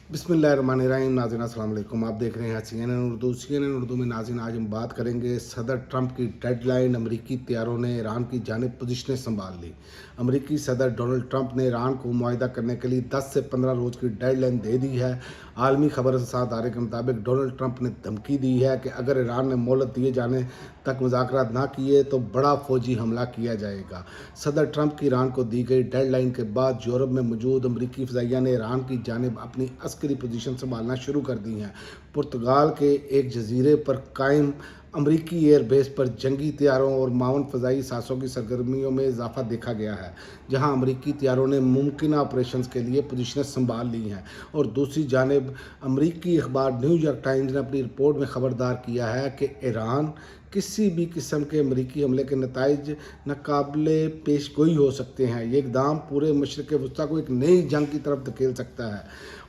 बिस्मिल्लाहिर्रहमानिर्रहीम। नाज़रीन अस्सलाम वालेकुम। आप देख रहे हैं CNN उर्दू में। नाज़रीन आज हम बात करेंगे सदर ट्रंप की डेडलाइन। अमरीकी तैयारों ने ईरान की जानिब पोजीशनें संभाल ली। अमरीकी सदर डोनाल्ड ट्रंप ने ईरान को मुआहिदा करने के लिए 10 से 15 रोज़ की डेडलाइन दे दी है। आलमी खबर रसा अदारे के मुताबिक डोनाल्ड ट्रंप ने धमकी दी है कि अगर ईरान ने मोहलत दिए जाने तक मुज़ाकरात ना किए तो बड़ा फौजी हमला किया जाएगा। सदर ट्रंप की ईरान को दी गई डेडलाइन के बाद यूरोप में मौजूद अमरीकी फ़ज़ाइया ने ईरान की जानिब अपनी अस्करी पोजीशन संभालना शुरू कर दी हैं। पुर्तगाल के एक जजीरे पर कायम अमरीकी एयर बेस पर जंगी तैयारों और माउन फ़ज़ाई सासों की सरगर्मियों में इजाफा देखा गया है, जहां अमरीकी तैयारों ने मुमकिन ऑपरेशन के लिए पोजीशनें संभाल ली हैं। और दूसरी जानिब अमरीकी अखबार न्यूयॉर्क टाइम्स ने अपनी रिपोर्ट में खबरदार किया है कि ईरान किसी भी किस्म के अमरीकी हमले के नताइज नाकाबिले पेश गोई हो सकते हैं। ये इकदाम पूरे मशरक़ वस्ता को एक नई जंग की तरफ धकेल सकता है।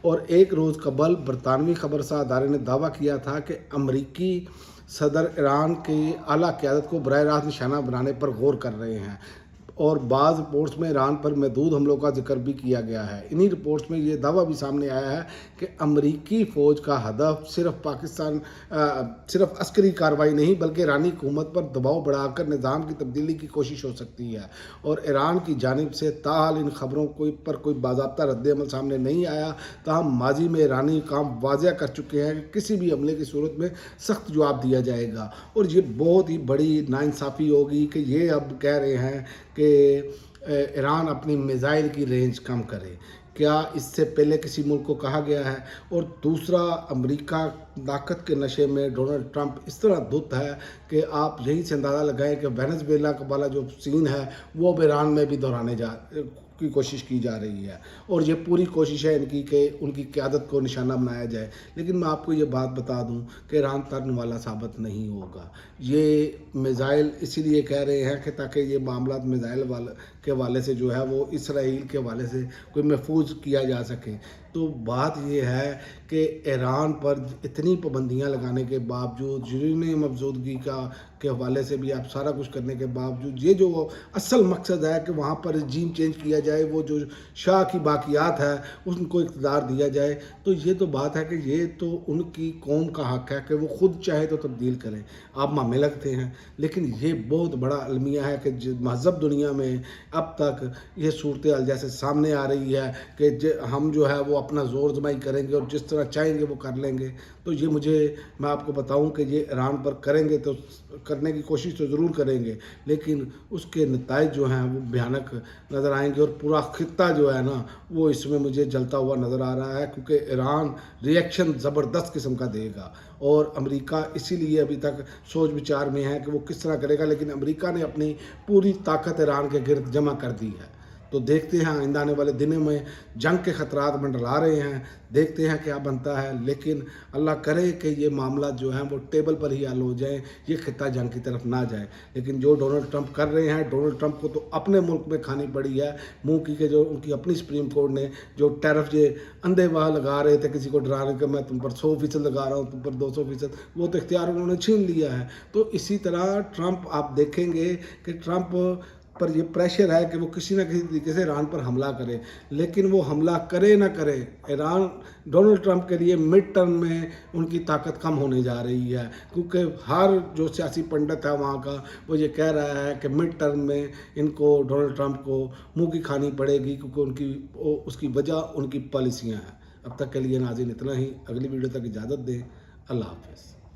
और एक रोज़ कबल बरतानवी खबरसा अदारे ने दावा किया था कि अमरीकी सदर ईरान की आला क़यादत को बराह रास्त निशाना बनाने पर गौर कर रहे हैं। और बाज़ रिपोर्ट्स में ईरान पर महदूद हमलों का जिक्र भी किया गया है। इन्हीं रिपोर्ट्स में ये दावा भी सामने आया है कि अमरीकी फ़ौज का हदफ सिर्फ अस्करी कार्रवाई नहीं बल्कि ईरानी हुकूमत पर दबाव बढ़ाकर निज़ाम की तब्दीली की कोशिश हो सकती है। और ईरान की जानिब से ताहाल इन खबरों पर कोई बाज़ाब्ता रद्द-ए-अमल सामने नहीं आया। ताहम माजी में ईरानी काम वाज़ेह कर चुके हैं कि किसी भी हमले की सूरत में सख्त जवाब दिया जाएगा। और ये बहुत ही बड़ी नाइंसाफ़ी होगी कि ये अब कह रहे हैं कि ईरान अपनी मिसाइल की रेंज कम करे। क्या इससे पहले किसी मुल्क को कहा गया है? और दूसरा, अमेरिका ताकत के नशे में डोनाल्ड ट्रंप इस तरह धुत है कि आप यही से अंदाज़ा लगाएं कि वेनेजुएला वाला जो सीन है वो अब ईरान में भी दोहराने की कोशिश की जा रही है। और ये पूरी कोशिश है इनकी कि उनकी क़यादत को निशाना बनाया जाए। लेकिन मैं आपको ये बात बता दूं कि ईरान तरन वाला साबित नहीं होगा। ये मिज़ाइल इसीलिए कह रहे हैं कि ताकि ये मामला मिज़ाइल के हवाले से जो है वो इसराइल के हवाले से कोई महफूज किया जा सके। तो बात ये है कि ईरान पर इतनी पाबंदियां लगाने के बावजूद, यूरेनियम अफजूदगी के हवाले से भी आप सारा कुछ करने के बावजूद, ये जो असल मकसद है कि वहाँ पर रजीम चेंज किया जाए, वो जो शाह की बाकियात है उनको इक़्तिदार दिया जाए, तो ये तो बात है कि ये तो उनकी कौम का हक़ है कि वो खुद चाहे तो तब्दील करें। आप मामे लगते हैं, लेकिन ये बहुत बड़ा अलमिया है कि महज़ब दुनिया में अब तक ये सूरत हाल जैसे सामने आ रही है कि हम जो है वो अपना ज़ोर जमाई करेंगे और जिस तरह चाहेंगे वो कर लेंगे। तो ये मैं आपको बताऊं कि ये ईरान पर करेंगे तो करने की कोशिश तो ज़रूर करेंगे, लेकिन उसके नताइज जो हैं वो भयानक नज़र आएंगे। और पूरा खित्ता जो है ना वो इसमें मुझे जलता हुआ नज़र आ रहा है, क्योंकि ईरान रिएक्शन ज़बरदस्त किस्म का देगा। और अमेरिका इसीलिए अभी तक सोच विचार में है कि वो किस तरह करेगा, लेकिन अमेरिका ने अपनी पूरी ताकत ईरान के गिर्द जमा कर दी है। तो देखते हैं आइंदा आने वाले दिनों में जंग के ख़तरात मंडरा रहे हैं, देखते हैं क्या बनता है। लेकिन अल्लाह करे कि ये मामला जो है वो टेबल पर ही हल हो जाए, ये खित्ता जंग की तरफ ना जाए। लेकिन जो डोनाल्ड ट्रंप कर रहे हैं, डोनाल्ड ट्रंप को तो अपने मुल्क में खानी पड़ी है मुँह की, कि जो उनकी अपनी सुप्रीम कोर्ट ने जो टैरिफ ये अंधे वाह लगा रहे थे किसी को डराने के, मैं तुम पर 100% लगा रहा हूँ, तुम पर 200%, वो तो इख्तियार उन्होंने छीन लिया है। तो इसी तरह ट्रंप, आप देखेंगे कि ट्रंप पर ये प्रेशर है कि वो किसी न किसी तरीके से ईरान पर हमला करे। लेकिन वो हमला करे ना करे, ईरान डोनाल्ड ट्रंप के लिए मिड टर्म में उनकी ताकत कम होने जा रही है, क्योंकि हर जो सियासी पंडित है वहाँ का वो ये कह रहा है कि मिड टर्म में इनको डोनाल्ड ट्रंप को मुँह की खानी पड़ेगी, क्योंकि उसकी वजह उनकी पॉलिसियाँ हैं। अब तक के लिए नाज़रीन इतना ही। अगली वीडियो तक इजाज़त दें। अल्लाह हाफ़िज़।